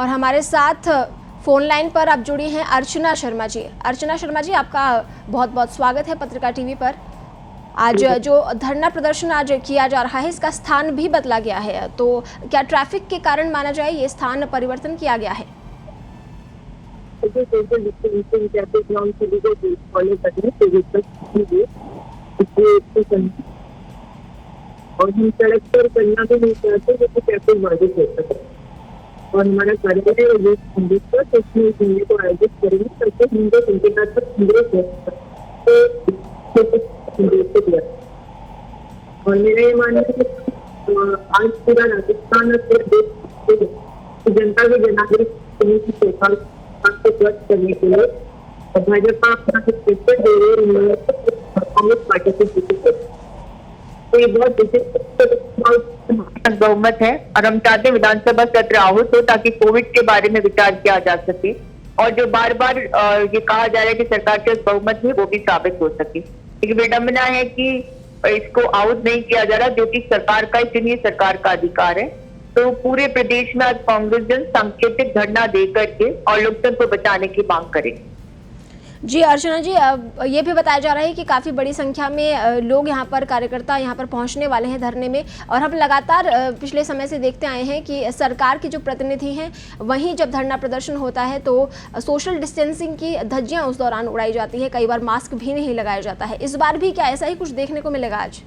और हमारे साथ फोन लाइन पर अब जुड़ी हैं अर्चना शर्मा जी। अर्चना शर्मा जी, आपका बहुत बहुत स्वागत है पत्रिका टीवी पर। आज जो धरना प्रदर्शन आज किया जा रहा है, इसका स्थान भी बदला गया है, तो क्या ट्रैफिक के कारण माना जाए ये स्थान परिवर्तन किया गया है? और हम सड़क पर करना भी नहीं चाहते जैसे ट्रैफिक बाधित हो सके। और हमारा कार्यालय हिंदी को आयोजित करेंगे ताकि हिंदी दिया। और मेरा ये मानना है कि आज पूरा राजस्थान और पूरे देश जनता के जनादेश की सरकार को स्वच्छ करने के लिए भाजपा अपना दे रही है कांग्रेस पार्टी से जीती। तो ये बहुत बहुमत है और हम चाहते हैं विधानसभा सत्र आहूत हो ताकि कोविड के बारे में विचार किया जा सके और जो बार बार ये कहा जा रहा है कि सरकार के बहुमत में वो भी साबित हो सके। लेकिन विडंबना है कि इसको आहूत नहीं किया जा रहा, जो कि सरकार का चुनिए सरकार का अधिकार है। तो पूरे प्रदेश में आज कांग्रेस जन सांकेतिक धरना दे करके और लोकतंत्र को बचाने की मांग करेगी। जी अर्चना जी, ये भी बताया जा रहा है कि काफ़ी बड़ी संख्या में लोग यहाँ पर, कार्यकर्ता यहाँ पर पहुँचने वाले हैं धरने में। और हम लगातार पिछले समय से देखते आए हैं कि सरकार के जो प्रतिनिधि हैं वहीं जब धरना प्रदर्शन होता है तो सोशल डिस्टेंसिंग की धज्जियाँ उस दौरान उड़ाई जाती है, कई बार मास्क भी नहीं लगाया जाता है। इस बार भी क्या ऐसा ही कुछ देखने को मिलेगा आज?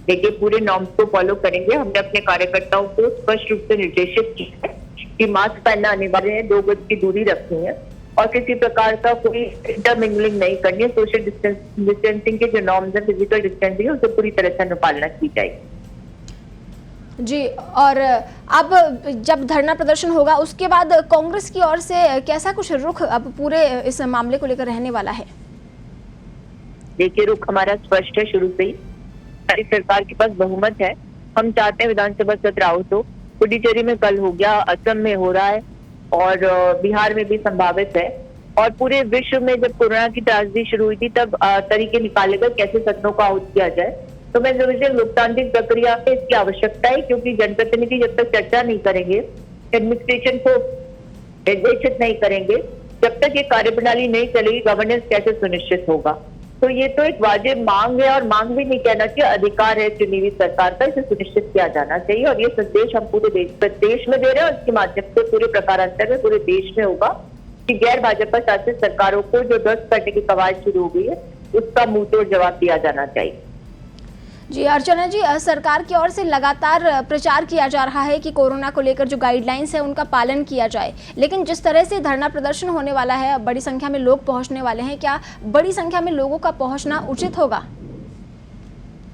देखिए, पूरे नॉर्म्स को फॉलो करेंगे। हमने अपने कार्यकर्ताओं को स्पष्ट रूप से निर्देशित किया है कि मास्क पहनना अनिवार्य है, 2 गज की दूरी रखनी है और किसी प्रकार का कोई इंटरमिंगलिंग नहीं करनी है। सोशल डिस्टेंसिंग के जो नॉर्म्स है, फिजिकल डिस्टेंसिंग है, उससे पूरी तरह से अनुपालना की जाएगी। जी, और अब जब धरना प्रदर्शन होगा उसके बाद कांग्रेस की ओर से कैसा कुछ रुख अब पूरे इस मामले को लेकर रहने वाला है? देखिए, रुख हमारा स्पष्ट है शुरू से ही। हमारी सरकार के पास बहुमत है। हम चाहते हैं विधानसभा सत्र आहूत हो। पुडुचेरी में कल हो गया, असम में हो रहा है और बिहार में भी संभावित है। और पूरे विश्व में जब कोरोना की त्रासदी शुरू हुई थी तब तरीके निकाले गए कैसे सदनों को आहूत किया जाए। तो मैं जरूर से लोकतांत्रिक प्रक्रिया पे इसकी आवश्यकता है, क्योंकि जनप्रतिनिधि जब तक चर्चा नहीं करेंगे, एडमिनिस्ट्रेशन को निर्देशित नहीं करेंगे, जब तक ये कार्यप्रणाली नहीं चलेगी, गवर्नेंस कैसे सुनिश्चित होगा। तो ये तो एक वाजिब मांग है और मांग भी नहीं कहना चाहिए, अधिकार है चुनी हुई सरकार का, इसे सुनिश्चित किया जाना चाहिए। और ये संदेश हम पूरे देश में दे रहे हैं और इसके माध्यम से पूरे प्रकारांतर में पूरे देश में होगा कि गैर भाजपा शासित सरकारों को जो ध्वस्त करने की कवायद शुरू हो गई है उसका मुंहतोड़ जवाब दिया जाना चाहिए। जी अर्चना जी, सरकार की ओर से लगातार प्रचार किया जा रहा है कि कोरोना को लेकर जो गाइडलाइंस है उनका पालन किया जाए, लेकिन जिस तरह से धरना प्रदर्शन होने वाला है, बड़ी संख्या में लोग पहुंचने वाले हैं, क्या बड़ी संख्या में लोगों का पहुंचना उचित होगा?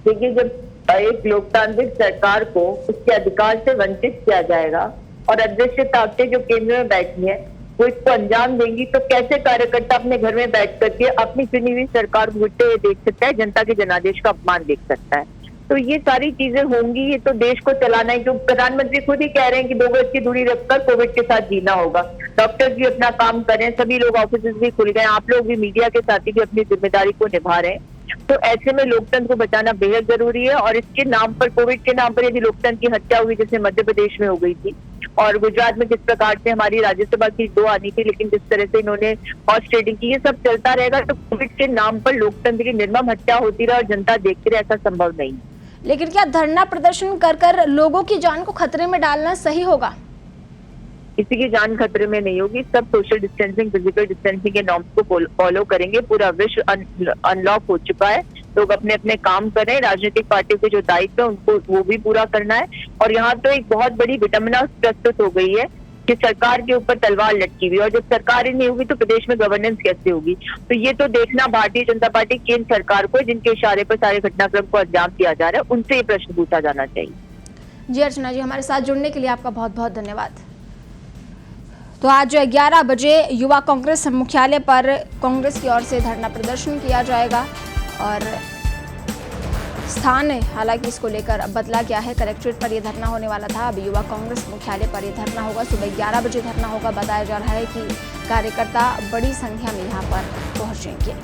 देखिए, जब एक लोकतांत्रिक सरकार को उसके अधिकार से वंचित किया जाएगा और अदृश्य ताकतें जो केंद्र में बैठी है वो इसको अंजाम देंगी, तो कैसे कार्यकर्ता अपने घर में बैठ करके अपनी चुनी हुई सरकार को घुटते हुए देख सकता है, जनता के जनादेश का अपमान देख सकता है? तो ये सारी चीजें होंगी। ये तो देश को चलाना है, जो प्रधानमंत्री खुद ही कह रहे हैं कि 2 गज की दूरी रखकर कोविड के साथ जीना होगा। डॉक्टर भी अपना काम कर रहे हैं, सभी लोग ऑफिस भी खुल गए, आप लोग भी मीडिया के साथी भी अपनी जिम्मेदारी को निभा रहे हैं। तो ऐसे में लोकतंत्र को बचाना बेहद जरूरी है। और इसके नाम पर, कोविड के नाम पर यदि लोकतंत्र की हत्या हुई, जैसे मध्य प्रदेश में हो गई थी और गुजरात में जिस प्रकार से हमारी राज्यसभा की 2 आनी थी, लेकिन जिस तरह से इन्होंने हॉर्स ट्रेडिंग की, ये सब चलता रहेगा तो कोविड के नाम पर लोकतंत्र की निर्मम हत्या होती रहे और जनता देखती रहे, ऐसा संभव नहीं। लेकिन क्या धरना प्रदर्शन कर लोगों की जान को खतरे में डालना सही होगा? किसी की जान खतरे में नहीं होगी। सब सोशल डिस्टेंसिंग, फिजिकल डिस्टेंसिंग के नॉर्म्स को फॉलो करेंगे। पूरा विश्व अनलॉक हो चुका है, लोग अपने अपने काम करें। राजनीतिक पार्टियों के जो दायित्व है उनको वो भी पूरा करना है। और यहाँ तो एक बहुत बड़ी विडंबना प्रस्तुत हो गई है कि सरकार के ऊपर तलवार लटकी हुई, और जब सरकार ही नहीं होगी तो प्रदेश में गवर्नेंस कैसे होगी? तो ये तो देखना भारतीय जनता पार्टी केंद्र सरकार को, जिनके इशारे पर सारे घटनाक्रम को अंजाम दिया जा रहा है, उनसे ये प्रश्न पूछा जाना चाहिए। जी अर्चना जी, हमारे साथ जुड़ने के लिए आपका बहुत बहुत धन्यवाद। तो आज 11 बजे युवा कांग्रेस मुख्यालय पर कांग्रेस की ओर से धरना प्रदर्शन किया जाएगा और स्थान हालांकि इसको लेकर बदला गया है। कलेक्ट्रेट पर यह धरना होने वाला था, अब युवा कांग्रेस मुख्यालय पर यह धरना होगा। सुबह 11 बजे धरना होगा। बताया जा रहा है कि कार्यकर्ता बड़ी संख्या में यहाँ पर पहुंचेंगे।